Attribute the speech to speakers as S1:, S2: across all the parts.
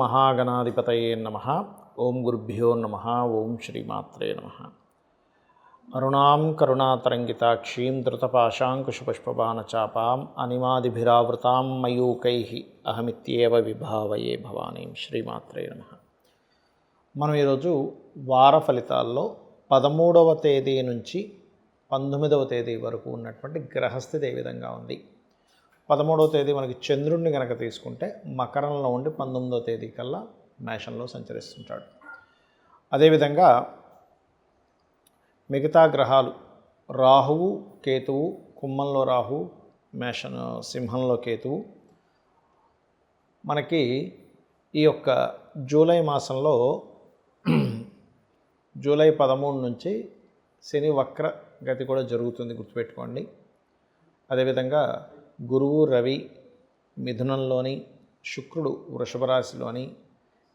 S1: మహాగణాధిపతయే నమః. ఓం గురుభ్యో నమః. ఓం శ్రీమాత్రే నమః. అరుణాం కరుణాతరంగితాక్షీం ధృతపాశాంకుశపుష్పబాణచాపాం అనిమాదిభిరావృతాం మయూకైః అహమిత్యేవ విభావయే భవానీం. శ్రీమాత్రే నమః. మనం ఈరోజు వార ఫలితాల్లో 13వ తేదీ నుంచి 19వ తేదీ వరకు ఉన్నటువంటి గ్రహస్థితి ఏ విధంగా ఉంది. 13వ తేదీ మనకి చంద్రుడిని కనుక తీసుకుంటే మకరంలో ఉండి 19వ తేదీ కల్లా మేషంలో సంచరిస్తుంటాడు. అదేవిధంగా మిగతా గ్రహాలు రాహువు కేతువు, కుంభంలో రాహువు, సింహంలో కేతువు మనకి ఈ యొక్క జూలై మాసంలో జూలై 13 నుంచి శని వక్ర గతి కూడా జరుగుతుంది, గుర్తుపెట్టుకోండి. అదేవిధంగా గురువు రవి మిథునంలోని, శుక్రుడు వృషభ రాశిలోని,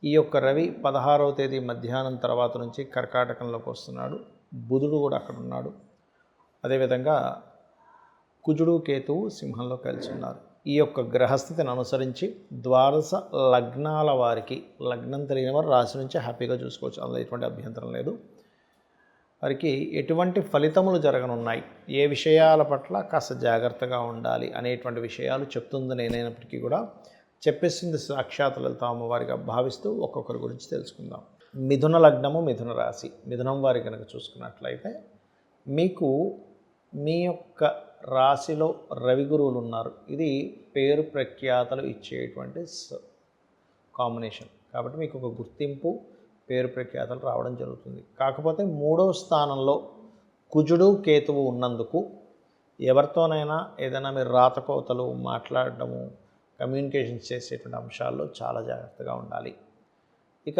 S1: ఈ యొక్క రవి 16వ తేదీ మధ్యాహ్నం తర్వాత నుంచి కర్కాటకంలోకి వస్తున్నాడు. బుధుడు కూడా అక్కడ ఉన్నాడు. అదేవిధంగా కుజుడు కేతువు సింహంలో కలిసి ఉన్నారు. ఈ యొక్క గ్రహస్థితిని అనుసరించి ద్వాదశ లగ్నాల వారికి, లగ్నం తెలియని వారు రాశి నుంచి హ్యాపీగా చూసుకోవచ్చు, అందులో ఎటువంటి అభ్యంతరం లేదు. వారికి ఎటువంటి ఫలితములు జరగనున్నాయి, ఏ విషయాల పట్ల కాస్త జాగ్రత్తగా ఉండాలి అనేటువంటి విషయాలు చెప్తుంది నేనైనప్పటికీ కూడా చెప్పేసింది సాక్షాత్ లలిత అమ్మవారిగా భావిస్తూ ఒక్కొక్కరి గురించి తెలుసుకుందాం. మిథున లగ్నము, మిథున రాశి, మిథునం వారి కనుక చూసుకున్నట్లయితే మీకు మీ యొక్క రాశిలో రవి గురువులు ఉన్నారు. ఇది పేరు ప్రఖ్యాతలు ఇచ్చేటువంటి కాంబినేషన్ కాబట్టి మీకు ఒక గుర్తింపు, పేరు ప్రఖ్యాతలు రావడం జరుగుతుంది. కాకపోతే 3వ స్థానంలో కుజుడు కేతువు ఉన్నందుకు ఎవరితోనైనా ఏదైనా మీరు రాతకోతలు మాట్లాడడము, కమ్యూనికేషన్స్ చేసేటువంటి అంశాల్లో చాలా జాగ్రత్తగా ఉండాలి. ఇక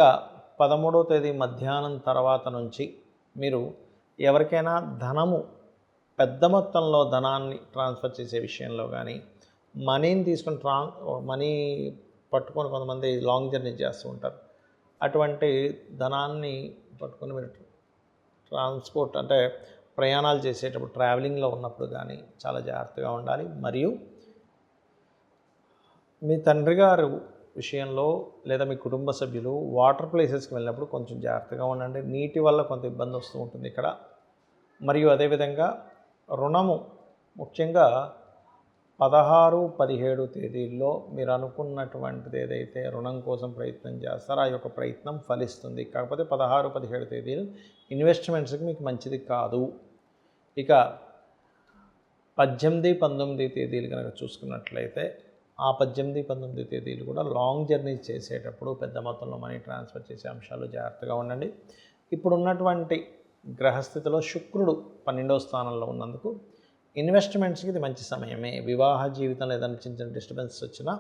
S1: 13వ తేదీ మధ్యాహ్నం తర్వాత నుంచి మీరు ఎవరికైనా ధనము, పెద్ద మొత్తంలో ధనాన్ని ట్రాన్స్ఫర్ చేసే విషయంలో కానీ, మనీని తీసుకొని మనీ పట్టుకొని కొంతమంది లాంగ్ జర్నీ చేస్తూ ఉంటారు. అటువంటి ధనాన్ని పట్టుకొని మీరు ట్రాన్స్పోర్ట్ అంటే ప్రయాణాలు చేసేటప్పుడు, ట్రావెలింగ్లో ఉన్నప్పుడు కానీ చాలా జాగ్రత్తగా ఉండాలి. మరియు మీ తండ్రి గారు విషయంలో లేదా మీ కుటుంబ సభ్యులు వాటర్ ప్లేసెస్కి వెళ్ళినప్పుడు కొంచెం జాగ్రత్తగా ఉండండి. నీటి వల్ల కొంత ఇబ్బంది వస్తూ ఉంటుంది ఇక్కడ. మరియు అదేవిధంగా రుణము, ముఖ్యంగా 16, 17 తేదీల్లో మీరు అనుకున్నటువంటిది ఏదైతే రుణం కోసం ప్రయత్నం చేస్తారో ఆ యొక్క ప్రయత్నం ఫలిస్తుంది. కాకపోతే 16, 17 తేదీలు ఇన్వెస్ట్మెంట్స్కి మీకు మంచిది కాదు. ఇక 18, 19 తేదీలు కనుక చూసుకున్నట్లయితే ఆ 18, 19 తేదీలు కూడా లాంగ్ జర్నీ చేసేటప్పుడు పెద్ద మొత్తంలో మనీ ట్రాన్స్ఫర్ చేసే అంశాలు జాగ్రత్తగా ఉండండి. ఇప్పుడు ఉన్నటువంటి గ్రహస్థితిలో శుక్రుడు 12వ స్థానంలో ఉన్నందుకు ఇన్వెస్ట్మెంట్స్కి ఇది మంచి సమయమే. వివాహ జీవితంలో ఏదైనా చిన్న చిన్న డిస్టర్బెన్స్ వచ్చినా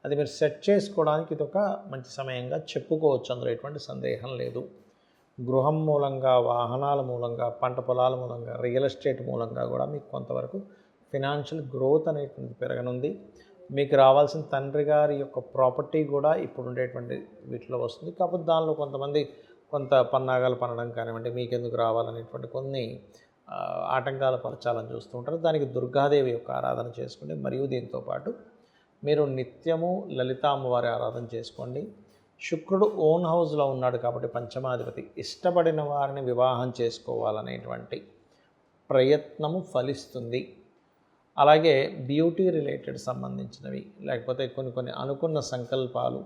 S1: అది మీరు సెట్ చేసుకోవడానికి ఇది ఒక మంచి సమయంగా చెప్పుకోవచ్చు, అందులో ఎటువంటి సందేహం లేదు. గృహం మూలంగా, వాహనాల మూలంగా, పంట పొలాల మూలంగా, రియల్ ఎస్టేట్ మూలంగా కూడా మీకు కొంతవరకు ఫినాన్షియల్ గ్రోత్ అనేటువంటిది పెరగనుంది. మీకు రావాల్సిన తండ్రి గారి యొక్క ప్రాపర్టీ కూడా ఇప్పుడు ఉండేటువంటి వీటిలో వస్తుంది. కాకపోతే దానిలో కొంతమంది కొంత పన్నాగాలు పనడం కానివ్వండి, మీకెందుకు రావాలనేటువంటి కొన్ని ఆటంకాలు పరచాలని చూస్తూ ఉంటారు. దానికి దుర్గాదేవి యొక్క ఆరాధన చేసుకోండి. మరియు దీంతోపాటు మీరు నిత్యము లలిత అమ్మవారి ఆరాధన చేసుకోండి. శుక్రుడు ఓన్ హౌస్లో ఉన్నాడు కాబట్టి పంచమాధిపతి, ఇష్టపడిన వారిని వివాహం చేసుకోవాలనేటువంటి ప్రయత్నము ఫలిస్తుంది. అలాగే బ్యూటీ రిలేటెడ్ సంబంధించినవి, లేకపోతే కొన్ని అనుకున్న సంకల్పాలు,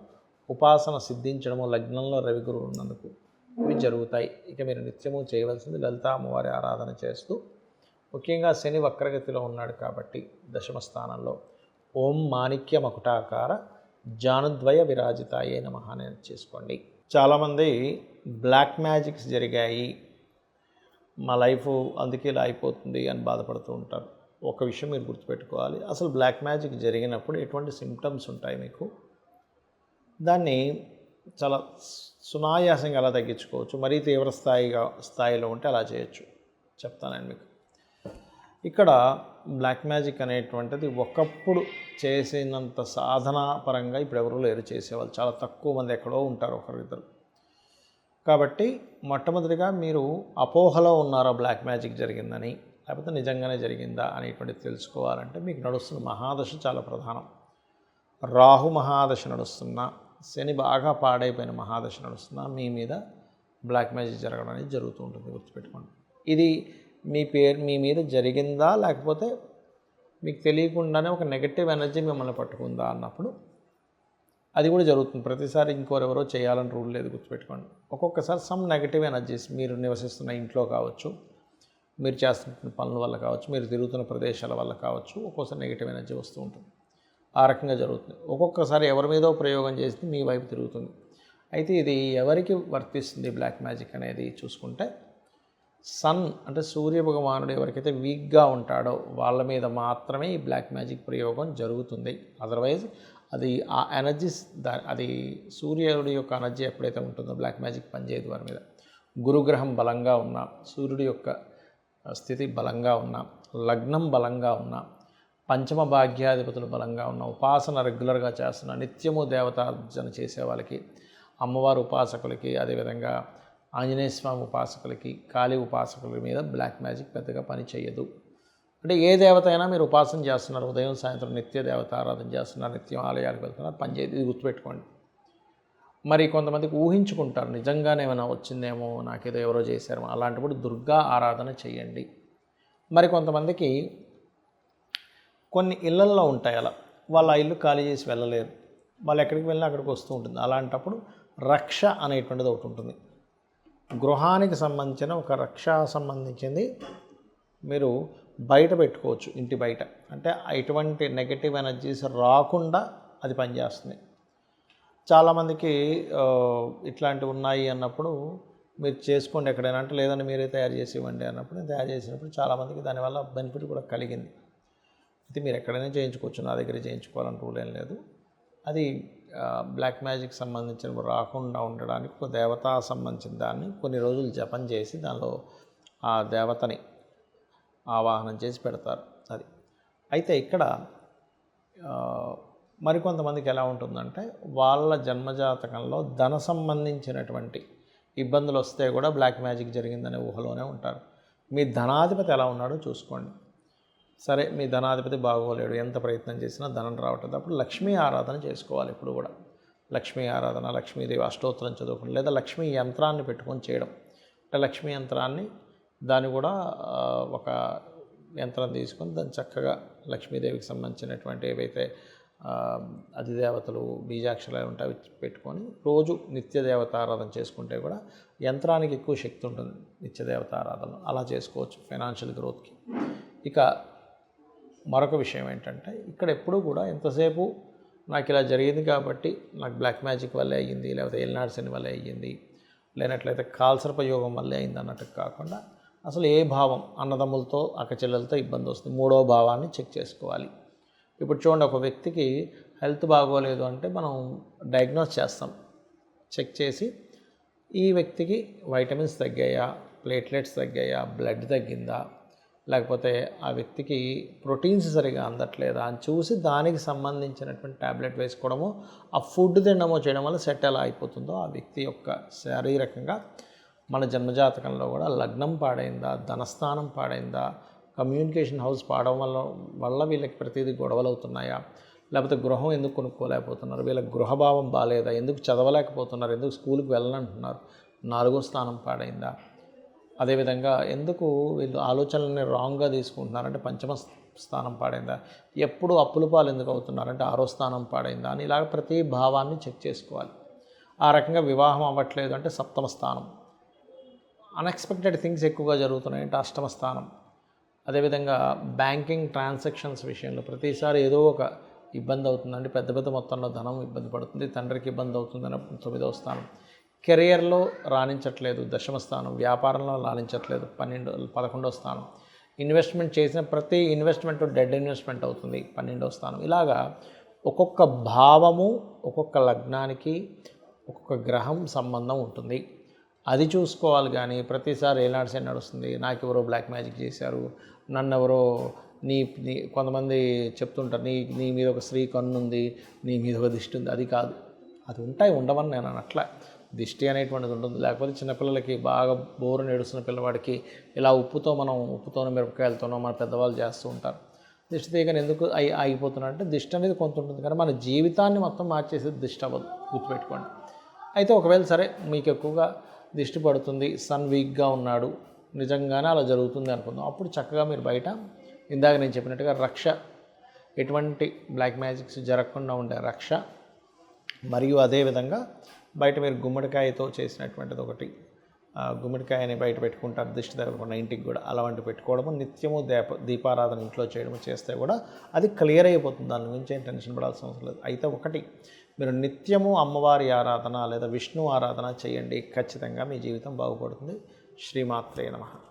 S1: ఉపాసన సిద్ధించడము, లగ్నంలో రవి గురువు ఉన్నందుకు ఇవి జరుగుతాయి. ఇక మీరు నిత్యము చేయవలసింది లలితా అమ్మవారి ఆరాధన చేస్తూ, ముఖ్యంగా శని వక్రగతిలో ఉన్నాడు కాబట్టి 10వ స్థానంలో ఓం మాణిక్య మకుటాకార జానుద్వయ విరాజితాయే నమః అని చేసుకోండి. చాలామంది బ్లాక్ మ్యాజిక్స్ జరిగాయి, మా లైఫ్ అందుకే ఇలా అయిపోతుంది అని బాధపడుతూ ఉంటారు. ఒక విషయం మీరు గుర్తుపెట్టుకోవాలి, అసలు బ్లాక్ మ్యాజిక్ జరిగినప్పుడు ఎటువంటి సిమ్టమ్స్ ఉంటాయి మీకు, దాన్ని చాలా సునాయాసంగా ఎలా తగ్గించుకోవచ్చు, మరీ తీవ్ర స్థాయిలో ఉంటే అలా చేయొచ్చు, చెప్తానండి మీకు. ఇక్కడ బ్లాక్ మ్యాజిక్ అనేటువంటిది ఒకప్పుడు చేసినంత సాధన పరంగా ఇప్పుడు ఎవరు లేరు చేసేవాళ్ళు, చాలా తక్కువ మంది ఎక్కడో ఉంటారు, ఒకరిద్దరు. కాబట్టి మొట్టమొదటిగా మీరు అపోహలో ఉన్నారా బ్లాక్ మ్యాజిక్ జరిగిందని, లేకపోతే నిజంగానే జరిగిందా అనేటువంటిది తెలుసుకోవాలంటే మీకు నడుస్తున్న మహాదశ చాలా ప్రధానం. రాహు మహాదశ నడుస్తున్నా, శని బాగా పాడైపోయిన మహాదశ నడుస్తున్నా మీ మీద బ్లాక్ మ్యాజిక్ జరగడం అనేది జరుగుతూ ఉంటుంది, గుర్తుపెట్టుకోండి. ఇది మీ మీద జరిగిందా లేకపోతే మీకు తెలియకుండానే ఒక నెగటివ్ ఎనర్జీ మిమ్మల్ని పట్టుకుందా అన్నప్పుడు అది కూడా జరుగుతుంది. ప్రతిసారి ఇంకోరెవరో చేయాలని రూల్ లేదు, గుర్తుపెట్టుకోండి. ఒక్కొక్కసారి సమ్ నెగటివ్ ఎనర్జీస్ మీరు నివసిస్తున్న ఇంట్లో కావచ్చు, మీరు చేస్తున్న పనుల వల్ల కావచ్చు, మీరు తిరుగుతున్న ప్రదేశాల వల్ల కావచ్చు, ఒక్కోసారి నెగిటివ్ ఎనర్జీ వస్తూ ఉంటుంది. ఆ రకంగా జరుగుతుంది. ఒక్కొక్కసారి ఎవరి మీదో ప్రయోగం చేసి మీ వైపు తిరుగుతుంది. అయితే ఇది ఎవరికి వర్తిస్తుంది బ్లాక్ మ్యాజిక్ అనేది చూసుకుంటే, సన్ అంటే సూర్య భగవానుడు ఎవరికైతే వీక్గా ఉంటాడో వాళ్ళ మీద మాత్రమే ఈ బ్లాక్ మ్యాజిక్ ప్రయోగం జరుగుతుంది. అదర్వైజ్ అది ఆ ఎనర్జీస్ అది సూర్యుడి యొక్క ఎనర్జీ ఎప్పుడైతే ఉంటుందో బ్లాక్ మ్యాజిక్ పనిచేయదు వారి మీద. గురుగ్రహం బలంగా ఉన్నా, సూర్యుడి యొక్క స్థితి బలంగా ఉన్నా, లగ్నం బలంగా ఉన్నా, పంచమ భాగ్యాధిపతులు బలంగా ఉన్న, ఉపాసన రెగ్యులర్గా చేస్తున్న, నిత్యము దేవతార్జన చేసే వాళ్ళకి, అమ్మవారు ఉపాసకులకి, అదేవిధంగా ఆంజనేయ స్వామి ఉపాసకులకి, కాళీ ఉపాసకుల మీద బ్లాక్ మ్యాజిక్ పెద్దగా పని చేయదు. అంటే ఏ దేవత అయినా మీరు ఉపాసన చేస్తున్నారు, ఉదయం సాయంత్రం నిత్య దేవత ఆరాధన చేస్తున్నారు, నిత్యం ఆలయాలకు వెళ్తున్నారు, పని చేయదు. ఇది గుర్తుపెట్టుకోండి. మరి కొంతమందికి ఊహించుకుంటారు, నిజంగానే ఏమైనా వచ్చిందేమో, నాకేదో ఎవరో చేశారు, అలాంటప్పుడు దుర్గా ఆరాధన చేయండి. మరి కొంతమందికి కొన్ని ఇళ్లల్లో ఉంటాయి అలా, వాళ్ళ ఇల్లు ఖాళీ చేసి వెళ్ళలేరు, వాళ్ళు ఎక్కడికి వెళ్ళినా అక్కడికి వస్తూ ఉంటుంది. అలాంటప్పుడు రక్ష అనేటువంటిది ఒకటి ఉంటుంది. గృహానికి సంబంధించిన ఒక రక్ష సంబంధించింది మీరు బయట పెట్టుకోవచ్చు, ఇంటి బయట. అంటే ఎటువంటి నెగటివ్ ఎనర్జీస్ రాకుండా అది పనిచేస్తుంది. చాలామందికి ఇట్లాంటివి ఉన్నాయి అన్నప్పుడు మీరు చేసుకోండి ఎక్కడైనా, అంటే లేదంటే మీరే తయారు చేసి ఇవ్వండి అన్నప్పుడు, నేను తయారు చేసినప్పుడు చాలామందికి దానివల్ల బెనిఫిట్ కూడా కలిగింది. అయితే మీరు ఎక్కడైనా చేయించుకోవచ్చు, నా దగ్గర చేయించుకోవాలని రూల్ ఏం లేదు. అది బ్లాక్ మ్యాజిక్ సంబంధించిన రాకుండా ఉండడానికి ఒక దేవతా సంబంధించిన దాన్ని కొన్ని రోజులు జపం చేసి దానిలో ఆ దేవతని ఆవాహనం చేసి పెడతారు. అది అయితే ఇక్కడ మరికొంతమందికి ఎలా ఉంటుందంటే, వాళ్ళ జన్మజాతకంలో ధన సంబంధించినటువంటి ఇబ్బందులు వస్తే కూడా బ్లాక్ మ్యాజిక్ జరిగిందనే ఊహలోనే ఉంటారు. మీ ధనాధిపతి ఎలా ఉన్నాడో చూసుకోండి. సరే, మీ ధనాధిపతి బాగోలేడు, ఎంత ప్రయత్నం చేసినా ధనం రావట్లేదు, అప్పుడు లక్ష్మీ ఆరాధన చేసుకోవాలి. ఇప్పుడు కూడా లక్ష్మీ ఆరాధన, లక్ష్మీదేవి అష్టోత్తరం చదువుకోండి, లేదా లక్ష్మీ యంత్రాన్ని పెట్టుకొని చేయడం. అంటే లక్ష్మీ యంత్రాన్ని దాన్ని కూడా ఒక యంత్రం తీసుకొని దాన్ని చక్కగా లక్ష్మీదేవికి సంబంధించినటువంటి ఏవైతే అధిదేవతలు బీజాక్షరాలు ఉంటాయి పెట్టుకొని రోజు నిత్యదేవత ఆరాధన చేసుకుంటే కూడా యంత్రానికి ఎక్కువ శక్తి ఉంటుంది. నిత్యదేవత ఆరాధన అలా చేసుకోవచ్చు ఫైనాన్షియల్ గ్రోత్కి. ఇక మరొక విషయం ఏంటంటే, ఇక్కడ ఎప్పుడూ కూడా ఎంతసేపు నాకు ఇలా జరిగింది కాబట్టి నాకు బ్లాక్ మ్యాజిక్ వల్లే అయ్యింది, లేకపోతే ఎల్నాడు శని వల్లే అయ్యింది, లేనట్లయితే కాల్సర్పయోగం వల్లే అయింది అన్నట్టు కాకుండా, అసలు ఏ భావం, అన్నదమ్ములతో అక్కచెల్లెలతో ఇబ్బంది వస్తుంది, మూడో భావాన్ని చెక్ చేసుకోవాలి. ఇప్పుడు చూడండి, ఒక వ్యక్తికి హెల్త్ బాగోలేదు అంటే మనం డయాగ్నోస్ చేస్తాం, చెక్ చేసి ఈ వ్యక్తికి వైటమిన్స్ తగ్గాయా, ప్లేట్లెట్స్ తగ్గాయా, బ్లడ్ తగ్గిందా, లేకపోతే ఆ వ్యక్తికి ప్రోటీన్స్ సరిగా అందట్లేదా అని చూసి దానికి సంబంధించినటువంటి ట్యాబ్లెట్ వేసుకోవడమో, ఆ ఫుడ్ తినడమో చేయడం వల్ల సెట్ ఎలా అయిపోతుందో ఆ వ్యక్తి యొక్క శారీరకంగా మన జన్మజాతకంలో కూడా లగ్నం పాడైందా, ధనస్థానం పాడైందా, కమ్యూనికేషన్ హౌస్ పాడడం వల్ల వీళ్ళకి ప్రతిదీ గొడవలు అవుతున్నాయా, లేకపోతే గృహం ఎందుకు కొనుక్కోలేకపోతున్నారు, వీళ్ళకి గృహభావం బాగాలేదా, ఎందుకు చదవలేకపోతున్నారు, ఎందుకు స్కూల్కి వెళ్ళాలంటున్నారు, 4వ స్థానం పాడైందా, అదేవిధంగా ఎందుకు వీళ్ళు ఆలోచనలని రాంగ్గా తీసుకుంటున్నారంటే 5వ స్థానం పాడైందా, ఎప్పుడు అప్పుల పాలు ఎందుకు అవుతున్నారంటే 6వ స్థానం పాడైందా అని ఇలాగ ప్రతి భావాన్ని చెక్ చేసుకోవాలి. ఆ రకంగా వివాహం అవ్వట్లేదు అంటే 7వ స్థానం, అన్ఎక్స్పెక్టెడ్ థింగ్స్ ఎక్కువగా జరుగుతున్నాయి అంటే 8వ స్థానం, అదేవిధంగా బ్యాంకింగ్ ట్రాన్సాక్షన్స్ విషయంలో ప్రతిసారి ఏదో ఒక ఇబ్బంది అవుతుందండి, పెద్ద పెద్ద మొత్తంలో ధనం ఇబ్బంది పడుతుంది, తండ్రికి ఇబ్బంది అవుతుందని 9వ స్థానం, కెరియర్లో రాణించట్లేదు 10వ స్థానం, వ్యాపారంలో రాణించట్లేదు 11వ స్థానం, ఇన్వెస్ట్మెంట్ చేసిన ప్రతి ఇన్వెస్ట్మెంట్ డెడ్ ఇన్వెస్ట్మెంట్ అవుతుంది 12వ స్థానం. ఇలాగా ఒక్కొక్క భావము, ఒక్కొక్క లగ్నానికి ఒక్కొక్క గ్రహం సంబంధం ఉంటుంది. అది చూసుకోవాలి. కానీ ప్రతిసారి ఏనాడు శని నడుస్తుంది, నాకు ఎవరో బ్లాక్ మ్యాజిక్ చేశారు, నన్ను ఎవరో కొంతమంది చెప్తుంటారు, నీ మీద ఒక స్త్రీ కన్ను ఉంది, నీ మీద ఒక దిష్టి ఉంది. అది కాదు, అది ఉండవని నేను అనట్లా. దిష్టి అనేటువంటిది ఉంటుంది. లేకపోతే చిన్నపిల్లలకి బాగా బోరు నేడుస్తున్న పిల్లవాడికి ఇలా ఉప్పుతోనో మిరపకాయలతోనో మన పెద్దవాళ్ళు చేస్తూ ఉంటారు. దిష్టి తీయగానే ఎందుకు ఆగిపోతున్నారు అంటే దిష్టి అనేది కొంత ఉంటుంది కానీ మన జీవితాన్ని మొత్తం మార్చేసేది దిష్టి అవ్వదు, గుర్తుపెట్టుకోండి. అయితే ఒకవేళ సరే మీకు ఎక్కువగా దిష్టి పడుతుంది, సన్ వీక్గా ఉన్నాడు, నిజంగానే అలా జరుగుతుంది అనుకుందాం, అప్పుడు చక్కగా మీరు బయట ఇందాక నేను చెప్పినట్టుగా రక్ష, ఎటువంటి బ్లాక్ మ్యాజిక్స్ జరగకుండా ఉండే రక్ష, మరియు అదేవిధంగా బయట మీరు గుమ్మడికాయతో చేసినటువంటిది ఒకటి, గుమ్మడికాయని బయట పెట్టుకుంటారు దిష్టి తగలకుండా ఇంటికి కూడా, అలాంటివి పెట్టుకోవడము, నిత్యము దీపారాధన ఇంట్లో చేయడము చేస్తే కూడా అది క్లియర్ అయిపోతుంది. దాని గురించి ఏం టెన్షన్ పడాల్సిన అవసరం లేదు. అయితే ఒకటి, మీరు నిత్యము అమ్మవారి ఆరాధన లేదా విష్ణు ఆరాధన చేయండి, ఖచ్చితంగా మీ జీవితం బాగుపడుతుంది. శ్రీమాత్రే నమః.